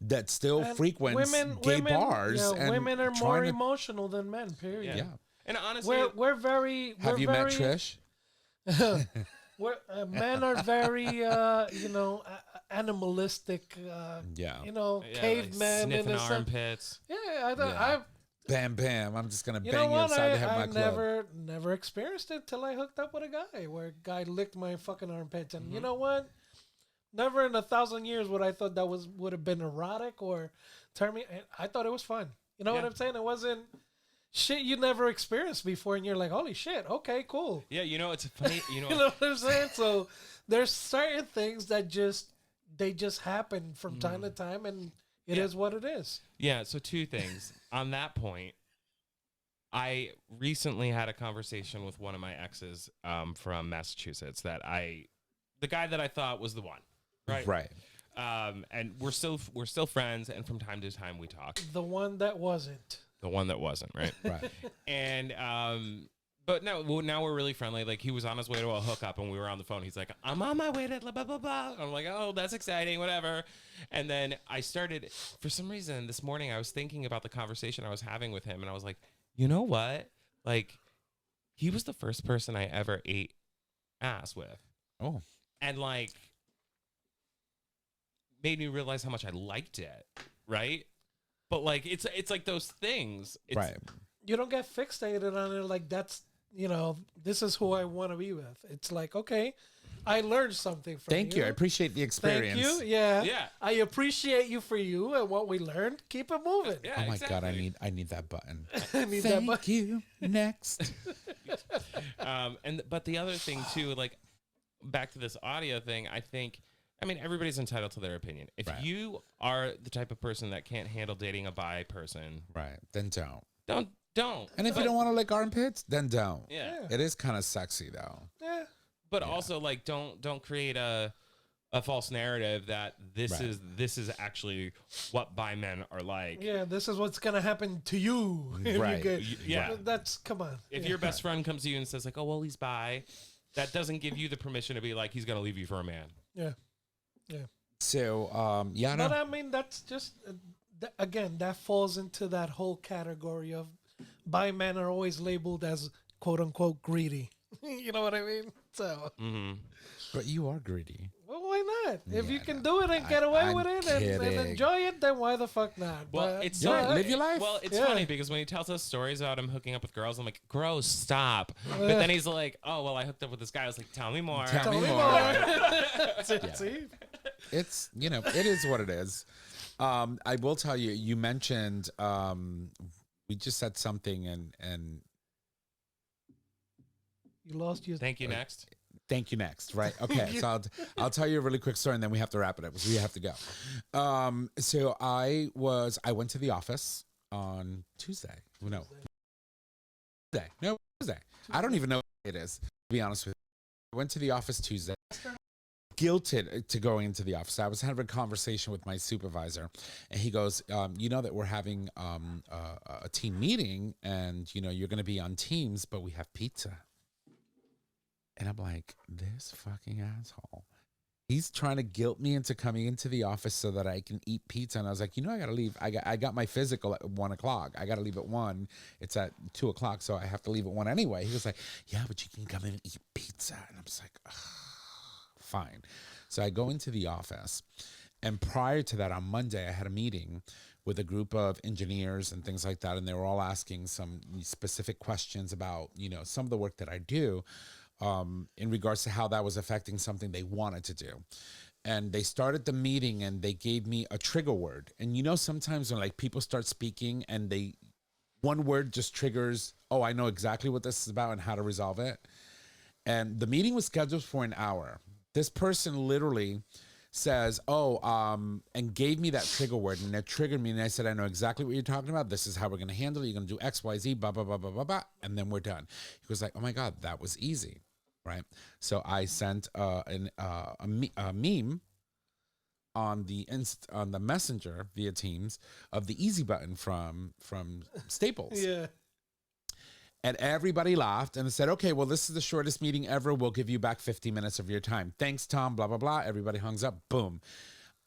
that still And frequents gay bars. Yeah, and women are trying more to- emotional than men. Period. Yeah. And honestly, We're very. Have we're you very, met Trish? Men are very, animalistic. Yeah. Yeah, Cavemen in sniffing a sense. armpits. Yeah, I don't. Yeah. Bam, bam. I'm just gonna You bang know you what? upside the head I with my club. never experienced it till I hooked up with a guy where a guy licked my fucking armpits, and you know what? Never in 1,000 years would I thought that would have been erotic or turn me. I thought it was fun. You know what Yeah. I'm saying? It wasn't shit you never experienced before, and you're like, holy shit, okay, cool. Yeah, it's funny. You know what I'm saying? So there's certain things that they just happen from time to time, and it is what it is. Yeah, so two things. On that point, I recently had a conversation with one of my exes from Massachusetts the guy that I thought was the one, right? Right. And we're still friends, and from time to time we talk. The one that wasn't. The one that wasn't, right? Right. And but now we're really friendly. Like, he was on his way to a hookup, and we were on the phone. He's like, "I'm on my way to blah blah blah blah." I'm like, "Oh, that's exciting, whatever." And then I started, for some reason, this morning I was thinking about the conversation I was having with him, and I was like, you know what? Like, he was the first person I ever ate ass with, Oh. and like, made me realize how much I liked it, right? But like, it's like those things, Right. You don't get fixated on it like that's, this is who I want to be with. It's like, okay, I learned something from Thank you. I appreciate the experience. Thank you. Yeah. Yeah. I appreciate you for you and what we learned. Keep it moving. Yeah, Oh my god, exactly. I need that button. I need that Thank button. you. Next. But the other thing too, like, back to this audio thing, I mean, everybody's entitled to their opinion. If Right. you are the type of person that can't handle dating a bi person, Right. Then don't. don't. And if you don't want to lick armpits, then don't. Yeah. It is kind of sexy though. Yeah. But also, like, don't create a false narrative that this Right. is actually what bi men are like. Yeah. This is what's going to happen to you. If Right. You get, Yeah. come on. If Yeah. your best friend comes to you and says like, "Oh, well, he's bi," that doesn't give you the permission to be like, he's gonna leave you for a man. Yeah. Yeah. So, yeah, But no. I mean, that's just, again, that falls into that whole category of bi men are always labeled as quote unquote greedy. You know what I mean? So, But you are greedy. well, why not? If Yeah, you can no. do it and get away I'm with it and kidding. enjoy it, then why the fuck not? Well, But- it's Yeah, so- live your life. Well, it's Yeah. funny because when he tells us stories about him hooking up with girls, I'm like, gross, stop. But then he's like, oh, well, I hooked up with this guy. I was like, tell me more. Tell me me more. See? It's, it is what it is. I will tell you, you mentioned, we just said something and You lost your. Thank you, next. thank you next, right? Okay, so I'll tell you a really quick story and then we have to wrap it up because we have to go. So I went to the office on Tuesday. No, Tuesday. I don't even know what it is, to be honest with you. I went to the office Tuesday. Guilted to going into the office. I was having a conversation with my supervisor, and he goes, "You know that we're having a team meeting, and you're going to be on Teams, but we have pizza." And I'm like, "This fucking asshole! He's trying to guilt me into coming into the office so that I can eat pizza." And I was like, "I got to leave. I got my physical at 1:00. I got to leave at 1. It's at 2:00, so I have to leave at 1 anyway." He was like, "Yeah, but you can come in and eat pizza." And I'm just like, ugh. Fine. So I go into the office, and prior to that, on Monday, I had a meeting with a group of engineers and things like that, and they were all asking some specific questions about, some of the work that I do in regards to how that was affecting something they wanted to do. And they started the meeting, and they gave me a trigger word. And sometimes when like people start speaking and one word just triggers, oh, I know exactly what this is about and how to resolve it. And the meeting was scheduled for an hour. This person literally says, and gave me that trigger word, and it triggered me. And I said, I know exactly what you're talking about. This is how we're going to handle it. You're going to do X, Y, Z, blah, blah, blah, blah, blah, blah. And then we're done. He was like, oh my God, that was easy. Right. So I sent a meme on the messenger via Teams of the easy button from Staples. Yeah. And everybody laughed and said, okay, well, this is the shortest meeting ever. We'll give you back 50 minutes of your time. Thanks, Tom, blah, blah, blah. Everybody hangs up. Boom.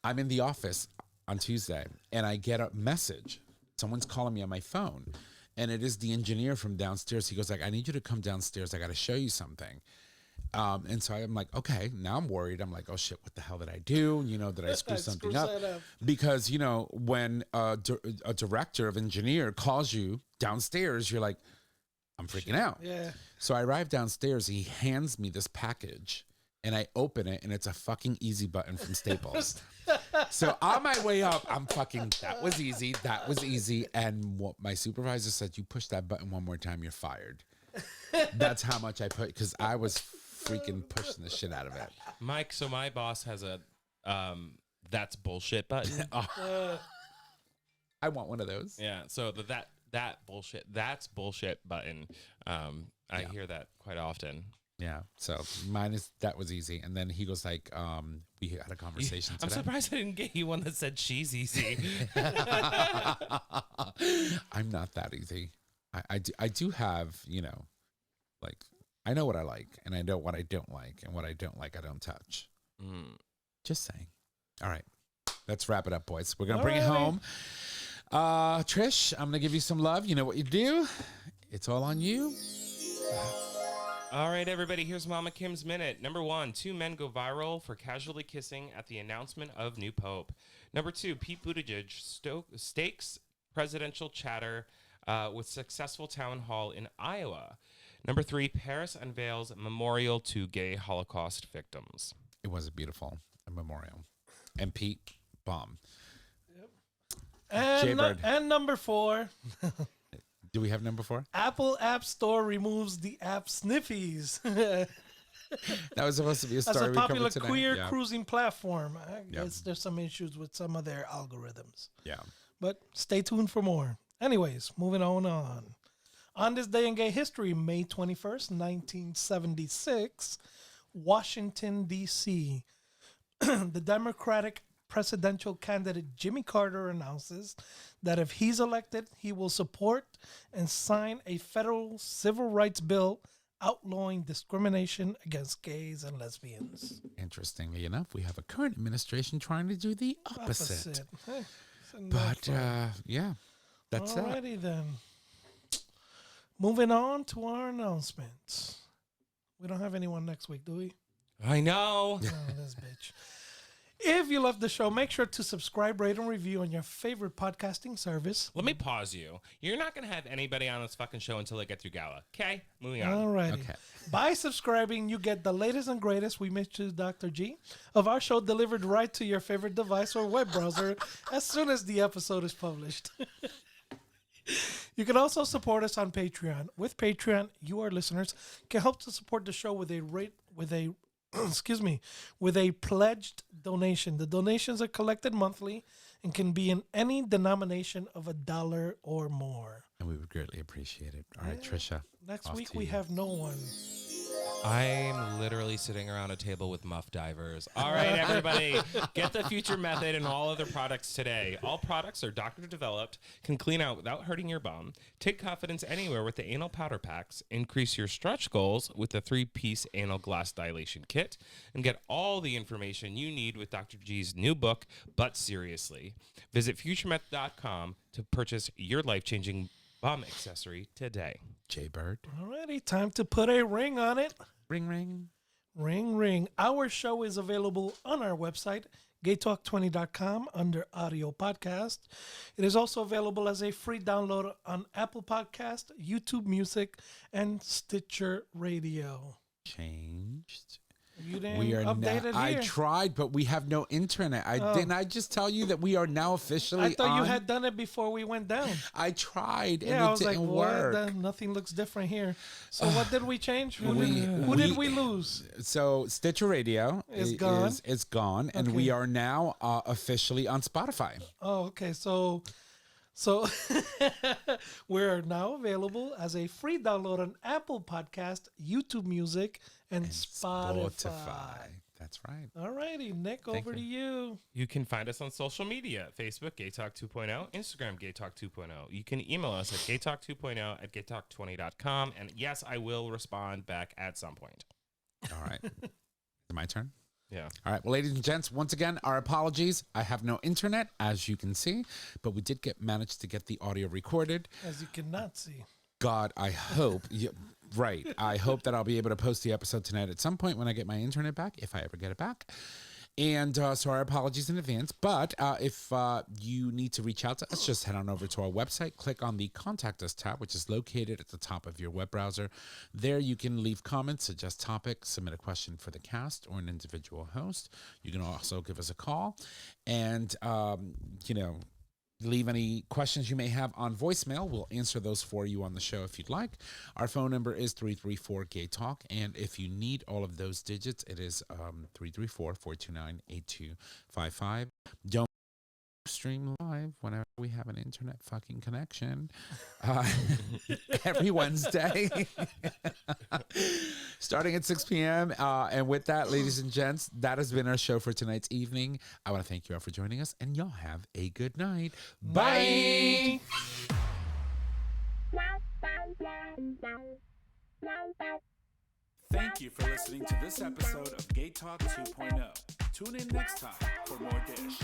I'm in the office on Tuesday, and I get a message. Someone's calling me on my phone, and it is the engineer from downstairs. He goes like, I need you to come downstairs. I got to show you something. And so I'm like, okay, now I'm worried. I'm like, oh shit, what the hell did I do? Did I screw something up? Because, when a director of engineer calls you downstairs, you're like, I'm freaking out. Yeah. So I arrive downstairs. He hands me this package and I open it and it's a fucking easy button from Staples. So on my way up, I'm fucking, that was easy. That was easy. And what my supervisor said, you push that button one more time, you're fired. That's how much I put, because I was freaking pushing the shit out of it. Mike, so my boss has a that's bullshit button. I want one of those. Yeah, so that's bullshit button. I hear that quite often. Yeah. So that was easy. And then he goes like, we had a conversation I'm today. surprised I didn't get you one that said she's easy. I'm not that easy. I do have, like, I know what I like and I know what I don't like, and what I don't like, I don't touch. Just saying. All right. Let's wrap it up, boys. We're going to bring it home. Trish, I'm going to give you some love. You know what you do. It's all on you. All right, everybody, here's Mama Kim's Minute. Number 1, 2 men go viral for casually kissing at the announcement of new pope. Number 2, Pete Buttigieg stakes presidential chatter with successful town hall in Iowa. Number 3, Paris unveils memorial to gay Holocaust victims. It was a beautiful memorial. And Pete, bomb. Yep. And number 4. Do we have number 4? Apple App Store removes the app Sniffies. That was supposed to be a story. As a we popular covered today. queer Yeah. cruising platform. I guess there's some issues with some of their algorithms. Yeah. But stay tuned for more. Anyways, moving on. On this day in gay history, May 21st, 1976, Washington, D.C., the Democratic presidential candidate Jimmy Carter announces that if he's elected, he will support and sign a federal civil rights bill outlawing discrimination against gays and lesbians. Interestingly enough, we have a current administration trying to do the opposite. Hey, But, yeah, that's it. Alrighty then. Moving on to our announcements. We don't have anyone next week, do we? I know. Oh, this bitch. If you love the show, make sure to subscribe, rate, and review on your favorite podcasting service. Let me pause you. You're not going to have anybody on this fucking show until they get through Gala. Okay? Moving on. All right. Okay. By subscribing, you get the latest and greatest, we miss you, Dr. G, of our show delivered right to your favorite device or web browser as soon as the episode is published. You can also support us on Patreon. With Patreon, you, our listeners, can help to support the show with a pledged donation. The donations are collected monthly and can be in any denomination of $1 or more. And we would greatly appreciate it. All right, Trisha. Next off week, to we you. have no one. I'm literally sitting around a table with muff divers. All right, everybody, get the Future Method and all other products today. All products are doctor developed, can clean out without hurting your bum. Take confidence anywhere with the anal powder packs. Increase your stretch goals with the 3-piece anal glass dilation kit. And get all the information you need with Dr. G's new book, But Seriously. Visit futuremeth.com to purchase your life-changing bum accessory today. Jaybird. Alrighty, time to put a ring on it. Ring, ring. Ring, ring. Our show is available on our website, GayTalk20.com, under audio podcast. It is also available as a free download on Apple Podcast, YouTube Music, and Stitcher Radio. Changed. You didn't We are update now. it I here. tried, but we have no internet. Didn't I just tell you that we are now officially I thought you on? had done it before we went down. I tried, and Yeah, I it was like, didn't what? work. Nothing looks different here. So what did we change? Who We- did we lose? So Stitcher Radio Is gone? Is gone, and Okay. we are now officially on Spotify. Oh, okay. So we're now available as a free download on Apple Podcast, YouTube Music, and Spotify. That's right. Alrighty, Nick, Thank over to you. You can find us on social media, Facebook, GayTalk 2.0, Instagram, GayTalk 2.0. You can email us at GayTalk2.0 at GayTalk20.com. And yes, I will respond back at some point. All right. My turn. Yeah. All right. Well, ladies and gents, once again, our apologies. I have no internet, as you can see, but we did manage to get the audio recorded. As you cannot see. God, I hope Right. I hope that I'll be able to post the episode tonight at some point when I get my internet back, if I ever get it back. And so our apologies in advance. But if you need to reach out to us, just head on over to our website. Click on the Contact Us tab, which is located at the top of your web browser. There you can leave comments, suggest topics, submit a question for the cast or an individual host. You can also give us a call and, leave any questions you may have on voicemail. We'll answer those for you on the show if you'd like. Our phone number is 334-GAY-TALK. And if you need all of those digits, it is 334-429-8255. Don't stream live whenever we have an internet fucking connection. Every Wednesday. Starting at 6 p.m. And with that, ladies and gents, that has been our show for tonight's evening. I want to thank you all for joining us, and y'all have a good night. Bye. Thank you for listening to this episode of Gay Talk 2.0. Tune in next time for more dish.